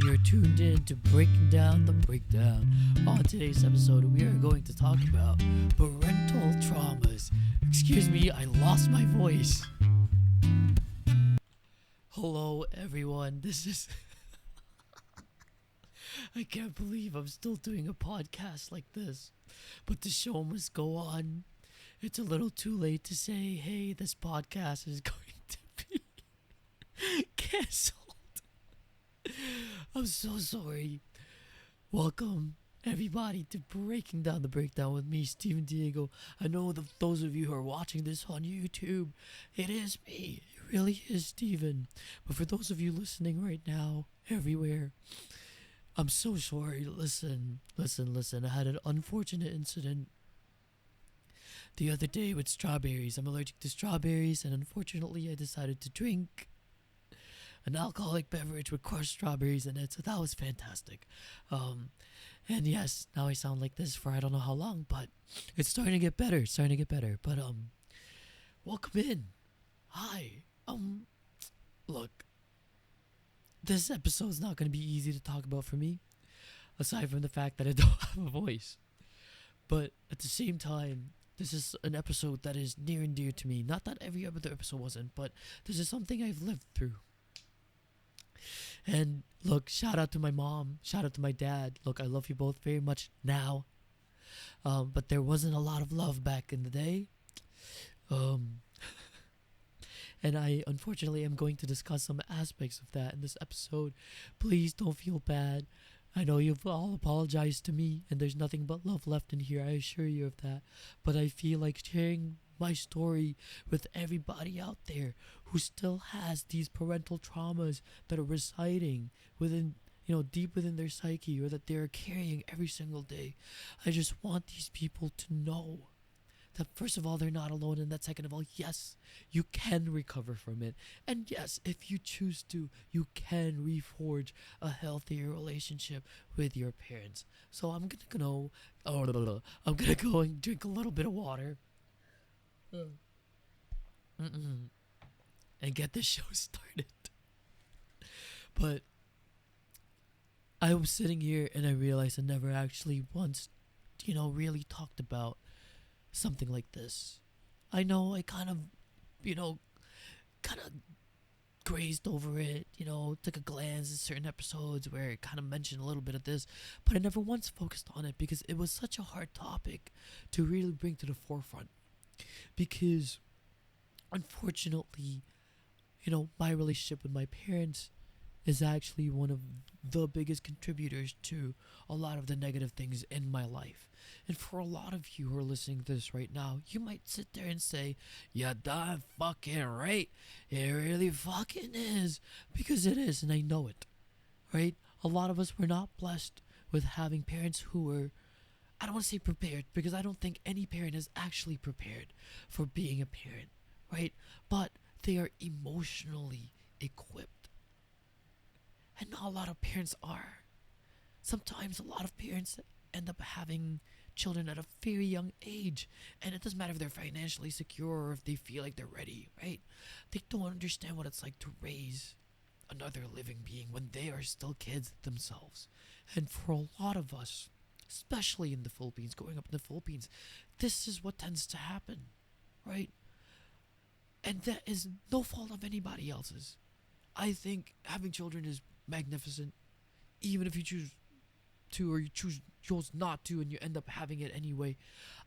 You're tuned in to Breaking Down the Breakdown. On today's episode, we are going to talk about parental traumas. Excuse me, I lost my voice. Hello, everyone. This is... I can't believe I'm still doing a podcast like this. But the show must go on. It's a little too late to say, hey, this podcast is going to be cancelled. I'm so sorry. Welcome, everybody, to Breaking Down the Breakdown with me, Steven Diego. I know that those of you who are watching this on YouTube, it is me. It really is Steven. But for those of you listening right now, everywhere, I'm so sorry. Listen. I had an unfortunate incident the other day with strawberries. I'm allergic to strawberries, and unfortunately I decided to drink an alcoholic beverage with crushed strawberries in it, so that was fantastic. And yes, now I sound like this for I don't know how long, but it's starting to get better. But welcome in. Hi. Look, this episode's not gonna be easy to talk about for me, aside from the fact that I don't have a voice. But at the same time, this is an episode that is near and dear to me. Not that every other episode wasn't, but this is something I've lived through. And look, shout out to my mom, shout out to my dad. Look, I love you both very much now. But there wasn't a lot of love back in the day. And I unfortunately am going to discuss some aspects of that in this episode. Please don't feel bad. I know you've all apologized to me, and there's nothing but love left in here, I assure you of that. But I feel like sharing my story with everybody out there who still has these parental traumas that are residing within, deep within their psyche, or that they're carrying every single day. I just want these people to know that first of all, they're not alone, and that second of all, yes, you can recover from it. And yes, if you choose to, you can reforge a healthier relationship with your parents. So I'm gonna go and drink a little bit of water. And get this show started. But I was sitting here and I realized I never actually once, really talked about something like this. I know I kind of grazed over it, took a glance at certain episodes where it kind of mentioned a little bit of this, but I never once focused on it because it was such a hard topic to really bring to the forefront. Because unfortunately, my relationship with my parents is actually one of the biggest contributors to a lot of the negative things in my life. And for a lot of you who are listening to this right now, you might sit there and say, yeah, damn fucking right. It really fucking is. Because it is, and I know it. Right? A lot of us were not blessed with having parents who were, I don't want to say prepared, because I don't think any parent is actually prepared for being a parent. Right? But they are emotionally equipped. And not a lot of parents are. Sometimes a lot of parents end up having children at a very young age, and it doesn't matter if they're financially secure or if they feel like they're ready, right? They don't understand what it's like to raise another living being when they are still kids themselves. And for a lot of us, especially in the Philippines, growing up in the Philippines, this is what tends to happen, right? And that is no fault of anybody else's. I think having children is magnificent, even if you choose to, or you chose not to, and you end up having it anyway.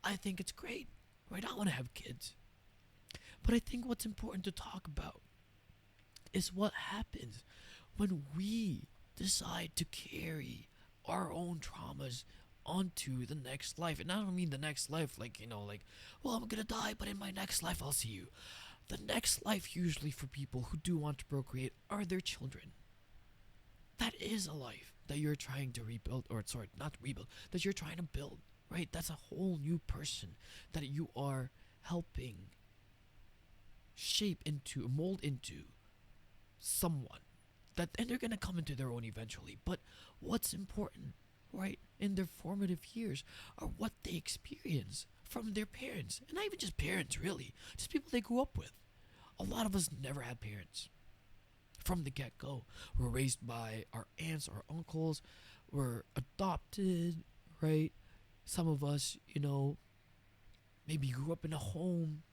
I think it's great, right? I want to have kids. But I think what's important to talk about is what happens when we decide to carry our own traumas onto the next life. And I don't mean the next life like, well, I'm gonna die, but in my next life I'll see you. The next life usually for people who do want to procreate are their children. That is a life that you're trying to rebuild, that you're trying to build, right? That's a whole new person that you are helping mold into someone. And they're going to come into their own eventually. But what's important, right, in their formative years are what they experience from their parents. And not even just parents, really. Just people they grew up with. A lot of us never had parents. from the get-go. We're raised by our aunts, our uncles. We're adopted, right? Some of us, maybe grew up in a home,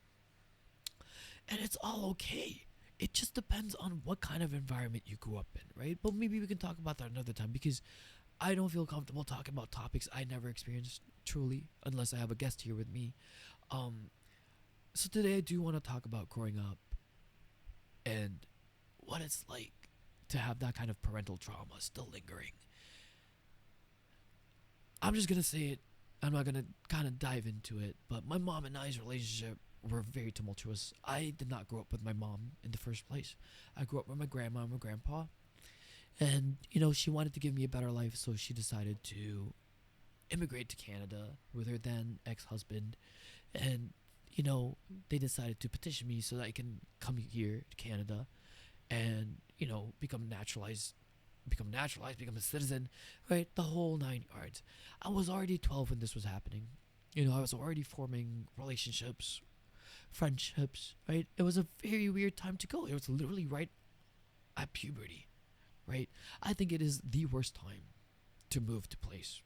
and it's all okay. It just depends on what kind of environment you grew up in, right? But maybe we can talk about that another time, because I don't feel comfortable talking about topics I never experienced truly, unless I have a guest here with me. Um, so today I do want to talk about growing up and what it's like to have that kind of parental trauma still lingering. I'm just gonna say it. I'm not gonna kind of dive into it, but my mom and I's relationship were very tumultuous. I did not grow up with my mom in the first place. I grew up with my grandma and my grandpa, and she wanted to give me a better life, so she decided to immigrate to Canada with her then ex-husband, and they decided to petition me so that I can come here to Canada and become a citizen, right? The whole 9 yards. I was already 12 when this was happening. I was already forming relationships, friendships, right? It was a very weird time to go. It was literally right at puberty, right? I think it is the worst time to move to place.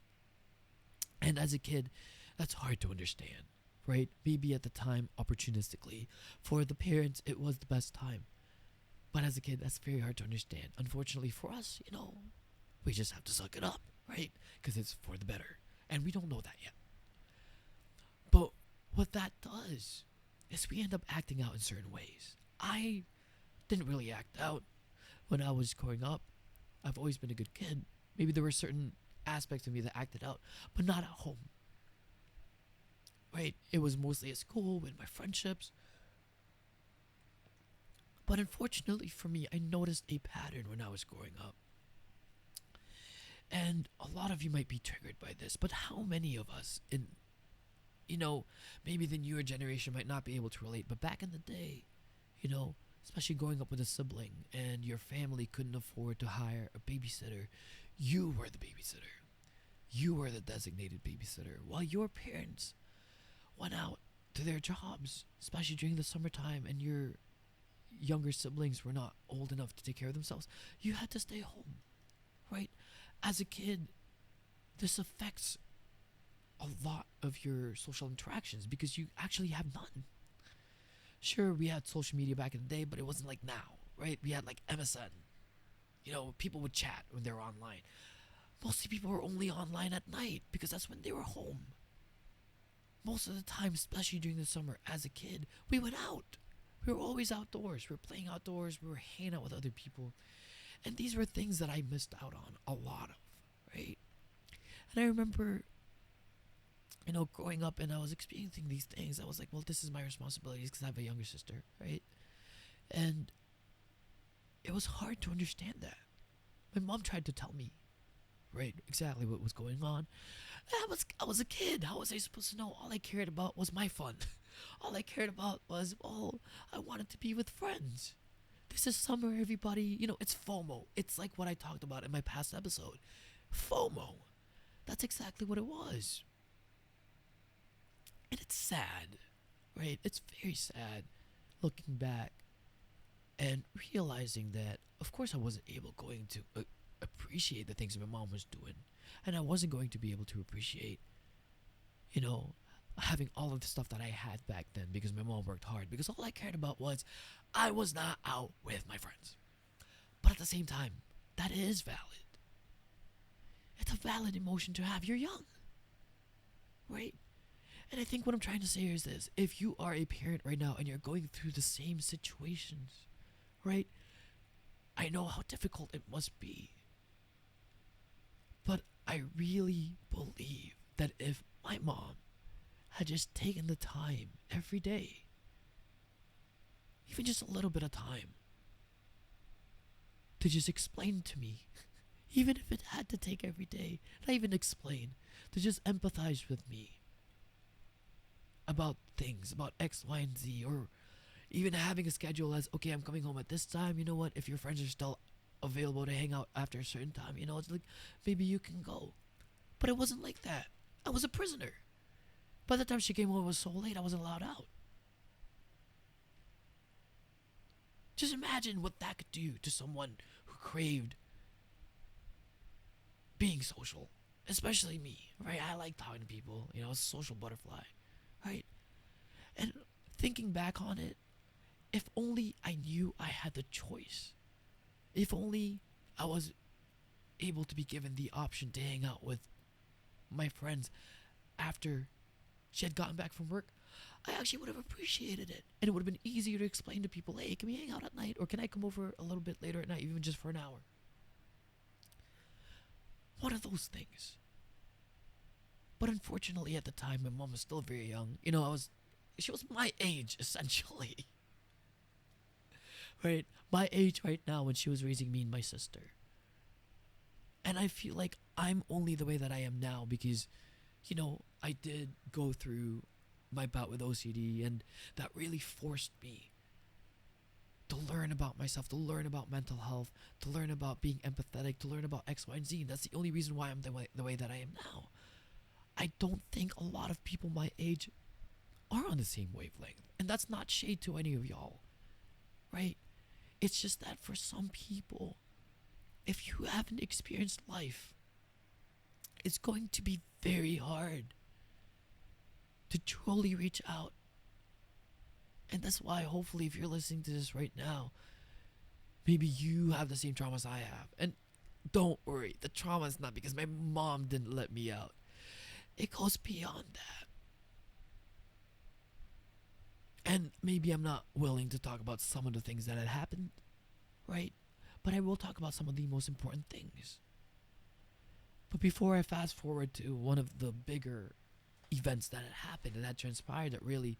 And as a kid, that's hard to understand, right? Maybe at the time, opportunistically, for the parents, it was the best time. But as a kid, that's very hard to understand. Unfortunately for us, we just have to suck it up, right? Because it's for the better. And we don't know that yet. But what that does is we end up acting out in certain ways. I didn't really act out when I was growing up. I've always been a good kid. Maybe there were certain aspects of me that acted out, but not at home. Right? It was mostly at school with my friendships. But unfortunately for me, I noticed a pattern when I was growing up. And a lot of you might be triggered by this, but how many of us maybe the newer generation might not be able to relate, but back in the day, especially growing up with a sibling and your family couldn't afford to hire a babysitter, you were the babysitter. You were the designated babysitter while your parents went out to their jobs, especially during the summertime, and your younger siblings were not old enough to take care of themselves. You had to stay home, right? As a kid, this affects a lot of your social interactions because you actually have none. Sure, we had social media back in the day, but it wasn't like now, right? We had like MSN. People would chat when they were online. Mostly people were only online at night because that's when they were home. Most of the time, especially during the summer, as a kid, we went out. We were always outdoors. We were playing outdoors. We were hanging out with other people. And these were things that I missed out on a lot of, right? And I remember, growing up and I was experiencing these things. I was like, well, this is my responsibilities because I have a younger sister, right? And it was hard to understand that. My mom tried to tell me, right, exactly what was going on. And I was a kid. How was I supposed to know? All I cared about was my fun. All I cared about was, I wanted to be with friends. This is summer, everybody. It's FOMO. It's like what I talked about in my past episode. FOMO. That's exactly what it was. And it's sad, right? It's very sad looking back and realizing that, of course, I wasn't going to appreciate the things my mom was doing. And I wasn't going to be able to appreciate, having all of the stuff that I had back then because my mom worked hard. Because all I cared about was I was not out with my friends. But at the same time, that is valid. It's a valid emotion to have. You're young, right? And I think what I'm trying to say here is this. If you are a parent right now and you're going through the same situations, right? I know how difficult it must be. But I really believe that if my mom had just taken the time every day, even just a little bit of time, to just explain to me, even if it had to take every day, not even explain, to just empathize with me about things, about X, Y, and Z, or even having a schedule as, okay, I'm coming home at this time, you know what, if your friends are still available to hang out after a certain time, it's like, maybe you can go. But it wasn't like that. I was a prisoner. By the time she came home, it was so late, I wasn't allowed out. Just imagine what that could do to someone who craved being social, especially me, right? I like talking to people, you know, a social butterfly, right? And thinking back on it, if only I knew I had the choice, if only I was able to be given the option to hang out with my friends after she had gotten back from work, I actually would have appreciated it. And it would have been easier to explain to people, hey, can we hang out at night? Or can I come over a little bit later at night, even just for an hour? One of those things. But unfortunately, at the time, my mom was still very young. You know, she was my age, essentially. Right? My age right now when she was raising me and my sister. And I feel like I'm only the way that I am now because, you know, I did go through my bout with OCD, and that really forced me to learn about myself, to learn about mental health, to learn about being empathetic, to learn about X, Y, and Z. And that's the only reason why I'm the way that I am now. I don't think a lot of people my age are on the same wavelength. And that's not shade to any of y'all, right? It's just that for some people, if you haven't experienced life, it's going to be very hard to truly reach out. And that's why, hopefully, if you're listening to this right now, maybe you have the same traumas I have. And don't worry, the trauma is not because my mom didn't let me out. It goes beyond that. And maybe I'm not willing to talk about some of the things that had happened, right? But I will talk about some of the most important things. But before I fast forward to one of the bigger events that had happened and that transpired that really,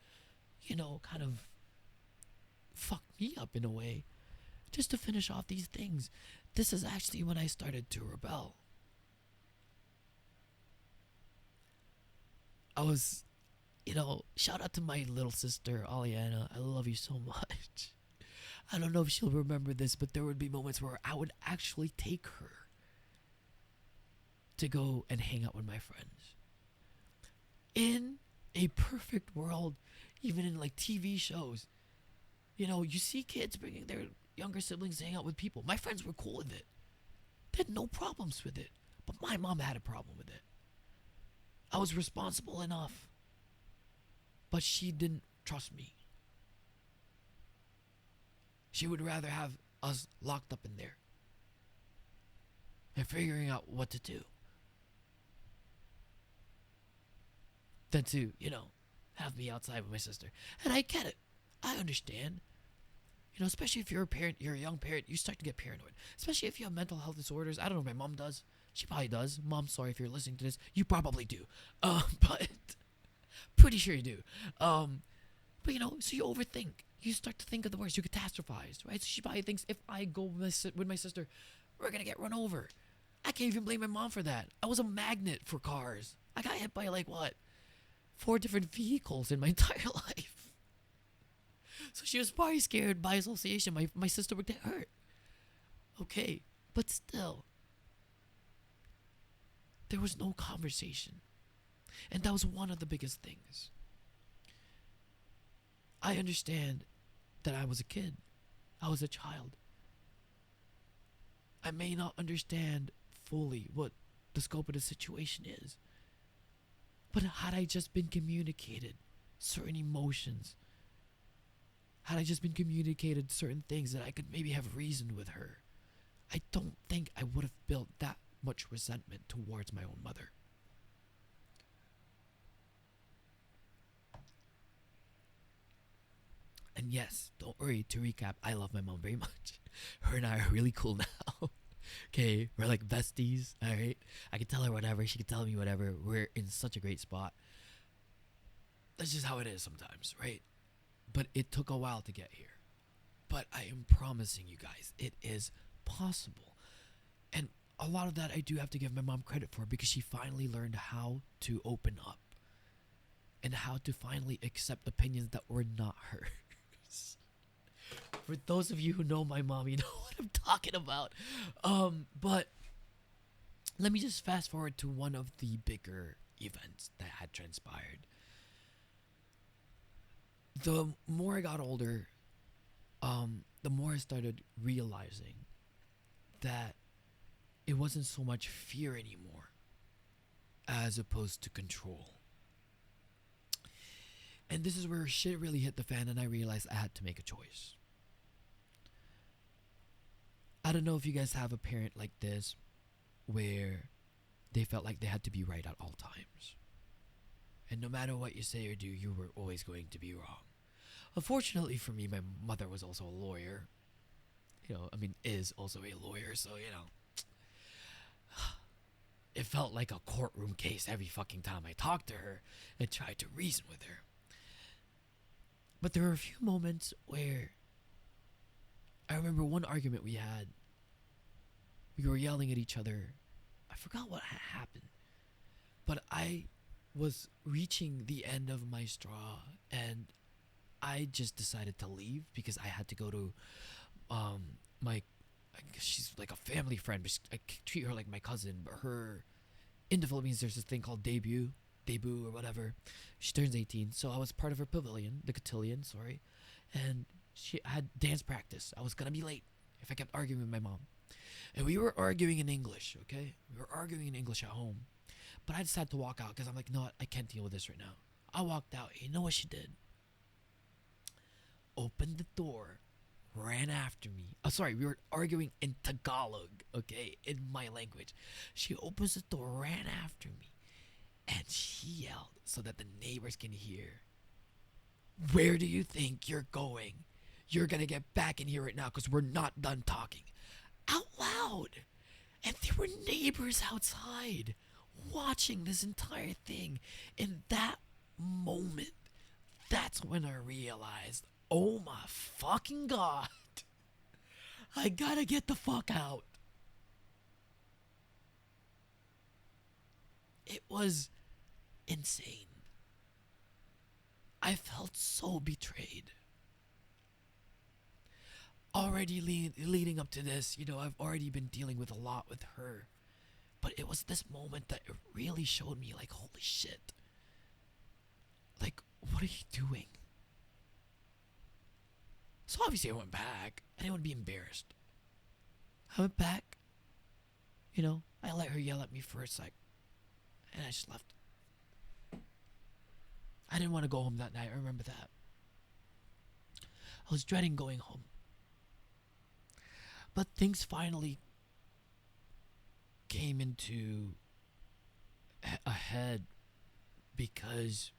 you know, kind of fucked me up in a way, just to finish off these things, this is actually when I started to rebel. I was, you know, shout out to my little sister, Aliana. I love you so much. I don't know if she'll remember this, but there would be moments where I would actually take her to go and hang out with my friends. In a perfect world, even in like TV shows, you know, you see kids bringing their younger siblings to hang out with people. My friends were cool with it. They had no problems with it. But my mom had a problem with it. I was responsible enough. But she didn't trust me. She would rather have us locked up in there and figuring out what to do than to, you know, have me outside with my sister. And I get it. I understand. You know, especially if you're a parent, you're a young parent, you start to get paranoid. Especially if you have mental health disorders. I don't know if my mom does. She probably does. Mom, sorry if you're listening to this. You probably do. But pretty sure you do. But you know, so you overthink. You start to think of the worst. You catastrophize, right? So she probably thinks if I go with my sister, we're gonna get run over. I can't even blame my mom for that. I was a magnet for cars. I got hit by like what? 4 different vehicles in my entire life. So she was probably scared by association. My sister would get hurt. Okay, but still, there was no conversation. And that was one of the biggest things. I understand that I was a kid. I was a child. I may not understand fully what the scope of the situation is. But had I just been communicated certain emotions, had I just been communicated certain things that I could maybe have reasoned with her, I don't think I would have built that much resentment towards my own mother. And yes, don't worry, to recap, I love my mom very much. Her and I are really cool now. Okay, we're like besties, alright? I can tell her whatever, she can tell me whatever. We're in such a great spot. That's just how it is sometimes, right? But it took a while to get here. But I am promising you guys, it is possible. And a lot of that I do have to give my mom credit for because she finally learned how to open up. And how to finally accept opinions that were not hers. For those of you who know my mom, you know what I'm talking about. But let me just fast forward to one of the bigger events that had transpired. The more I got older, the more I started realizing that it wasn't so much fear anymore as opposed to control. And this is where shit really hit the fan, and I realized I had to make a choice. I don't know if you guys have a parent like this where they felt like they had to be right at all times. And no matter what you say or do, you were always going to be wrong. Unfortunately for me, my mother was also a lawyer. Is also a lawyer, so, it felt like a courtroom case every fucking time I talked to her and tried to reason with her. But there were a few moments where I remember one argument we had. We were yelling at each other. I forgot what had happened. But I was reaching the end of my straw, and I just decided to leave because I had to go to my, I guess she's like a family friend, but I treat her like my cousin. But her, in the Philippines, there's this thing called debut or whatever. She turns 18, so I was part of her pavilion, the cotillion, sorry, and she had dance practice. I was gonna be late if I kept arguing with my mom, and we were arguing in English. Okay, we were arguing in English at home, but I decided to walk out because I'm like, no, I can't deal with this right now. I walked out. You know what she did? Opened the door, ran after me. Oh, sorry, we were arguing in Tagalog, okay, in my language. She opens the door, ran after me, and she yelled so that the neighbors can hear. Where do you think you're going? You're gonna get back in here right now because we're not done talking. Out loud! And there were neighbors outside watching this entire thing. In that moment, that's when I realized, oh my fucking god, I gotta get the fuck out. It was insane. I felt so betrayed. Already leading up to this, I've already been dealing with a lot with her. But it was this moment that it really showed me, like, holy shit. Like, what are you doing? So obviously I went back. I didn't want to be embarrassed. I went back. I let her yell at me for a sec. And I just left. I didn't want to go home that night. I remember that. I was dreading going home. But things finally came into a head because,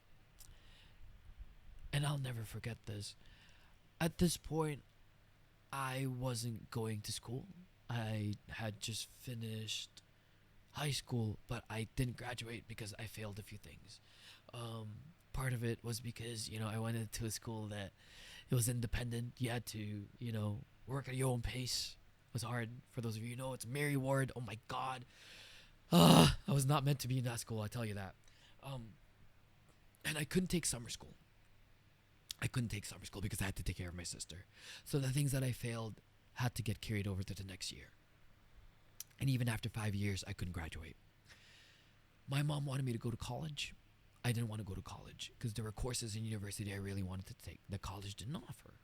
and I'll never forget this, at this point, I wasn't going to school. I had just finished high school, but I didn't graduate because I failed a few things. Part of it was because, I went into a school that it was independent. You had to, work at your own pace. It was hard. For those of you who know, it's Mary Ward. Oh my god. I was not meant to be in that school, I tell you that. And I couldn't take summer school. Because I had to take care of my sister. So the things that I failed had to get carried over to the next year. And even after 5 years, I couldn't graduate. My mom wanted me to go to college. I didn't want to go to college because there were courses in university I really wanted to take that college didn't offer.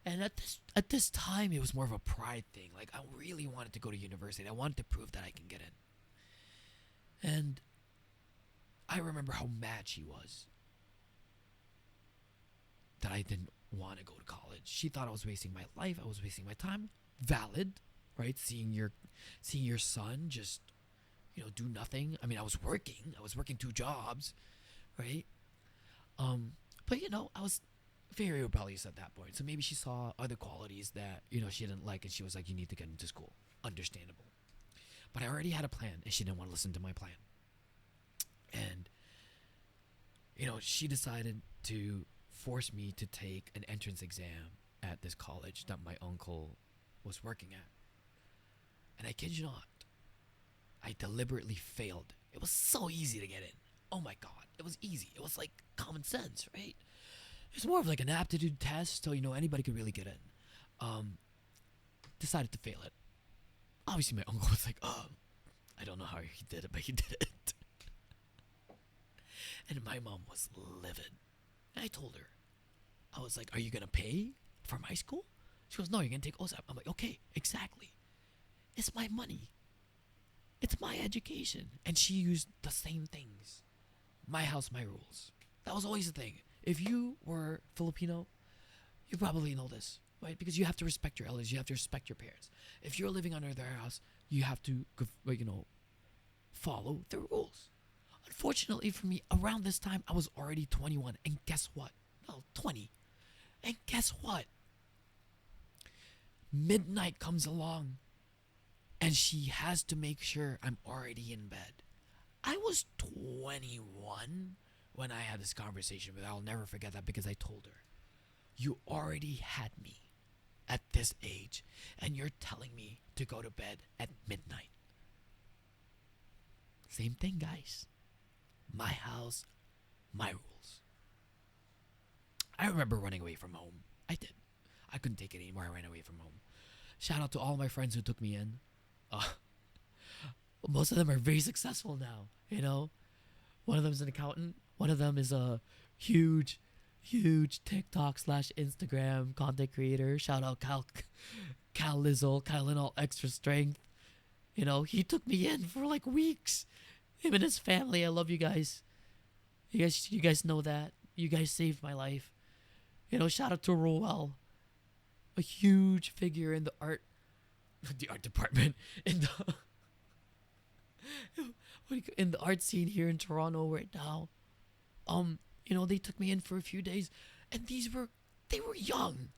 And at this time, it was more of a pride thing. Like, I really wanted to go to university. I wanted to prove that I can get in. And I remember how mad she was that I didn't want to go to college. She thought I was wasting my life. I was wasting my time. Valid, right? Seeing your son just, do nothing. I mean, I was working 2 jobs, right? But I was very rebellious at that point. So maybe she saw other qualities that, she didn't like, and she was like, you need to get into school. Understandable. But I already had a plan, and she didn't want to listen to my plan. And, she decided to force me to take an entrance exam at this college that my uncle was working at. And I kid you not, I deliberately failed. It was so easy to get in. Oh my god, it was easy. It was like common sense, right? It's more of like an aptitude test, so anybody could really get in. Decided to fail it. Obviously, my uncle was like, "Oh, I don't know how he did it, but he did it." And my mom was livid. And I told her, I was like, "Are you gonna pay from high school? She goes, no, you're going to take OSAP. I'm like, okay, exactly. It's my money. It's my education. And she used the same things. My house, my rules. That was always the thing. If you were Filipino, you probably know this, right? Because you have to respect your elders. You have to respect your parents. If you're living under their house, you have to, follow the rules. Unfortunately for me, around this time, I was already 21. And guess what? Well, 20. And guess what? Midnight comes along. And she has to make sure I'm already in bed. I was 21 when I had this conversation with her. I'll never forget that because I told her, you already had me at this age, and you're telling me to go to bed at midnight. Same thing, guys. My house, my rules. I remember running away from home. I did. I couldn't take it anymore. I ran away from home. Shout out to all my friends who took me in. Most of them are very successful now, One of them is an accountant. One of them is a huge TikTok / Instagram content creator. Shout out Cal Lizzle, Kylinol Extra Strength. He took me in for like weeks. Him and his family. I love you guys. You guys know that. You guys saved my life. Shout out to Roel, a huge figure in the art department, in the art scene here in Toronto right now. They took me in for a few days, and they were young,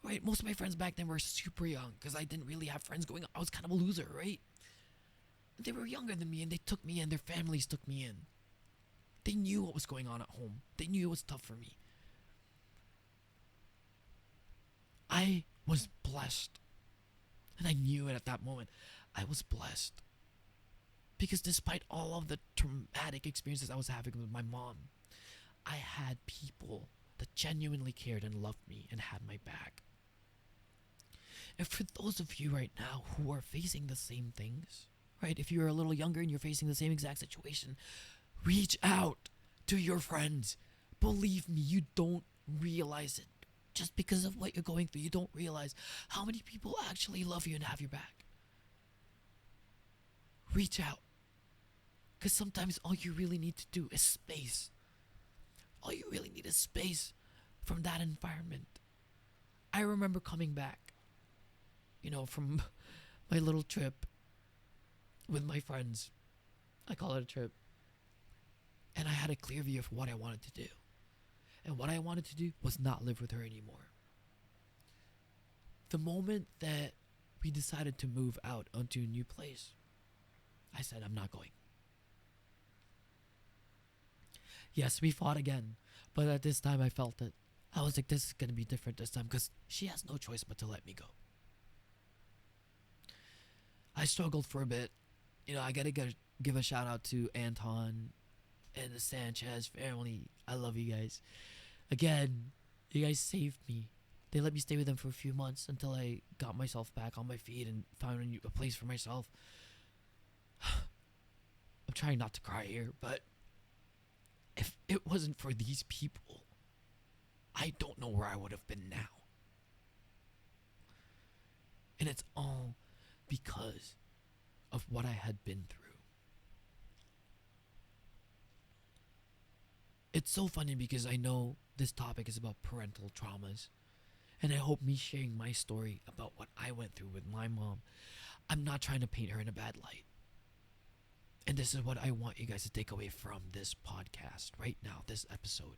right? Most of my friends back then were super young because I didn't really have friends going on. I was kind of a loser, right? They were younger than me, and they took me in. Their families took me in. They knew what was going on at home. They knew it was tough for me. I was blessed, and I knew it at that moment. I was blessed because despite all of the traumatic experiences I was having with my mom, I had people that genuinely cared and loved me and had my back. And for those of you right now who are facing the same things, right? If you're a little younger and you're facing the same exact situation, reach out to your friends. Believe me, you don't realize it. Just because of what you're going through, you don't realize how many people actually love you and have your back. Reach out. Because sometimes all you really need to do is space. All you really need is space from that environment. I remember coming back, from my little trip with my friends. I call it a trip. And I had a clear view of what I wanted to do. And what I wanted to do was not live with her anymore. The moment that we decided to move out onto a new place, I said, I'm not going. Yes, we fought again, but at this time I felt it. I was like, this is going to be different this time because she has no choice but to let me go. I struggled for a bit. I got to give a shout out to Anton and the Sanchez family. I love you guys. Again, you guys saved me. They let me stay with them for a few months until I got myself back on my feet and found a place for myself. I'm trying not to cry here, but if it wasn't for these people, I don't know where I would have been now. And it's all because of what I had been through. It's so funny because I know this topic is about parental traumas. And I hope me sharing my story about what I went through with my mom, I'm not trying to paint her in a bad light. And this is what I want you guys to take away from this podcast right now, this episode.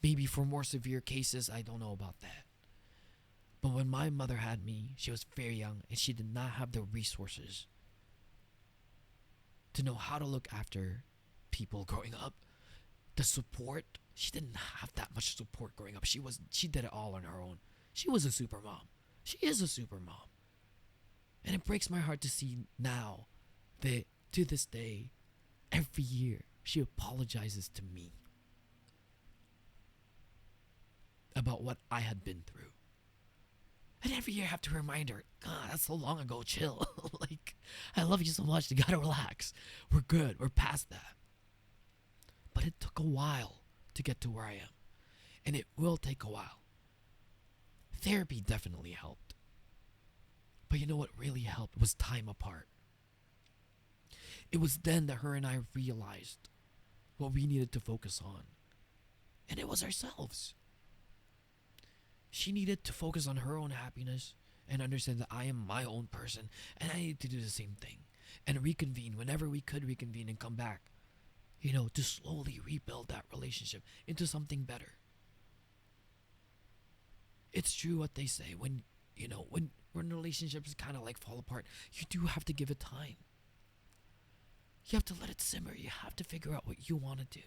Maybe for more severe cases, I don't know about that. But when my mother had me, she was very young and she did not have the resources to know how to look after people growing up. The support, she didn't have that much support growing up. She did it all on her own. She was a super mom. She is a super mom. And it breaks my heart to see now that to this day, every year, she apologizes to me about what I had been through. And every year I have to remind her, God, that's so long ago, chill. I love you so much, you gotta relax. We're good, we're past that. But it took a while to get to where I am. And it will take a while. Therapy definitely helped. But you know what really helped was time apart. It was then that her and I realized what we needed to focus on. And it was ourselves. She needed to focus on her own happiness and understand that I am my own person and I needed to do the same thing and reconvene whenever we could reconvene and come back, to slowly rebuild that relationship into something better. It's true what they say when relationships kind of like fall apart, you do have to give it time. You have to let it simmer. You have to figure out what you want to do.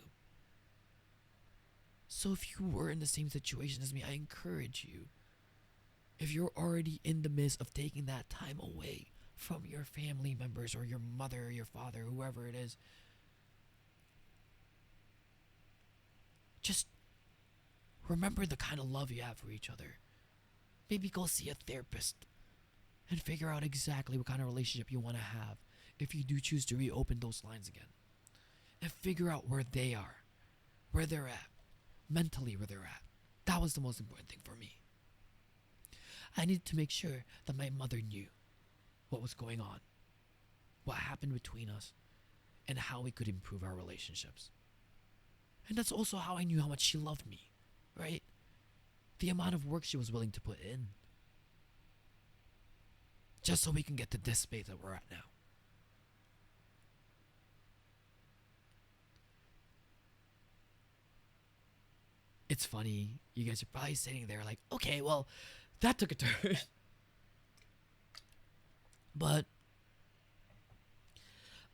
So if you were in the same situation as me, I encourage you, if you're already in the midst of taking that time away from your family members or your mother or your father, whoever it is, just remember the kind of love you have for each other. Maybe go see a therapist and figure out exactly what kind of relationship you want to have if you do choose to reopen those lines again. And figure out where they are, where they're at, mentally where they're at. That was the most important thing for me. I needed to make sure that my mother knew what was going on, what happened between us, and how we could improve our relationships. And that's also how I knew how much she loved me, right? The amount of work she was willing to put in. Just so we can get to this space that we're at now. It's funny, you guys are probably sitting there like, okay, well, that took a turn. But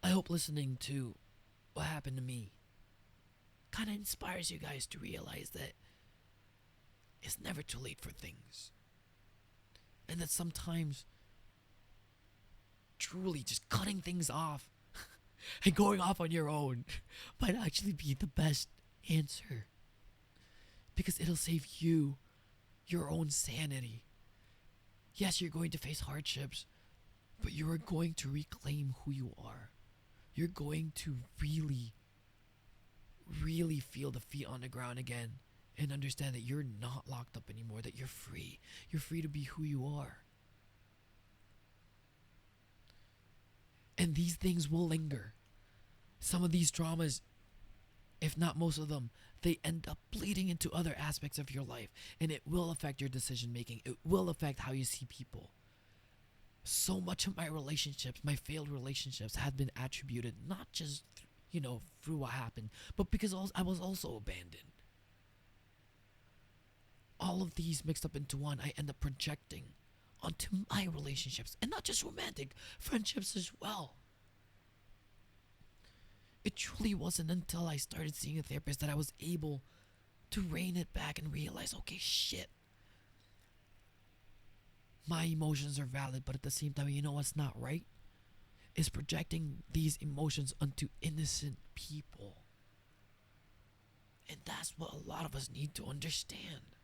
I hope listening to what happened to me kind of inspires you guys to realize that it's never too late for things. And that sometimes truly just cutting things off and going off on your own might actually be the best answer. Because it'll save you your own sanity. Yes, you're going to face hardships, but you are going to reclaim who you are. You're going to really, really feel the feet on the ground again and understand that you're not locked up anymore, that you're free. You're free to be who you are. And these things will linger. Some of these traumas, if not most of them, they end up bleeding into other aspects of your life, and it will affect your decision making. It will affect how you see people. So much of my relationships, my failed relationships, have been attributed not just, through what happened, but because I was also abandoned. All of these mixed up into one, I end up projecting onto my relationships, and not just romantic, friendships as well. It truly wasn't until I started seeing a therapist that I was able to rein it back and realize, okay, shit. My emotions are valid, but at the same time, you know what's not right? Is projecting these emotions onto innocent people. And that's what a lot of us need to understand.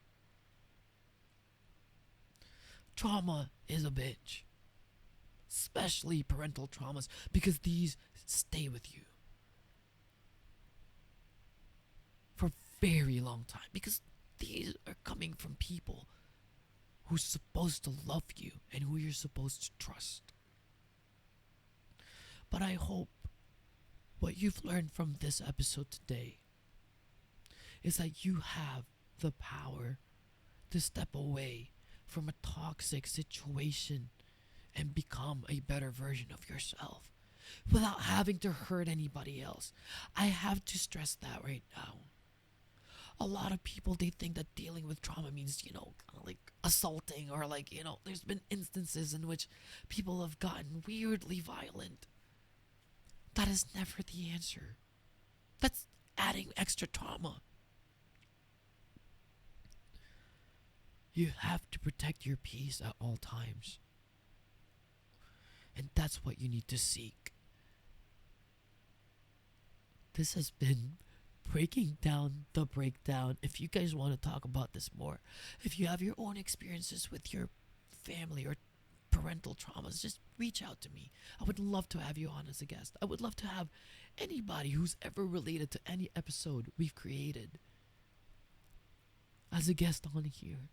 Trauma is a bitch. Especially parental traumas, because these stay with you for a very long time, because these are coming from people who's supposed to love you and who you're supposed to trust. But I hope what you've learned from this episode today is that you have the power to step away from a toxic situation and become a better version of yourself without having to hurt anybody else. I have to stress that right now. A lot of people, they think that dealing with trauma means, like assaulting or there's been instances in which people have gotten weirdly violent. That is never the answer. That's adding extra trauma. You have to protect your peace at all times. And that's what you need to seek. This has been breaking down the breakdown. If you guys want to talk about this more, if you have your own experiences with your family or parental traumas, just reach out to me. I would love to have you on as a guest. I would love to have anybody who's ever related to any episode we've created as a guest on here.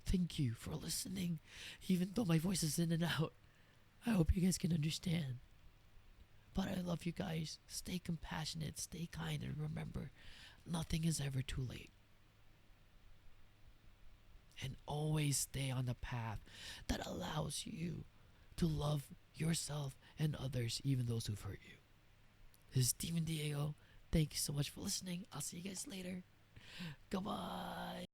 Thank you for listening, even though my voice is in and out. I hope you guys can understand. But I love you guys. Stay compassionate, stay kind, and remember, nothing is ever too late. And always stay on the path that allows you to love yourself and others, even those who've hurt you. This is Steven Diego. Thank you so much for listening. I'll see you guys later. Goodbye.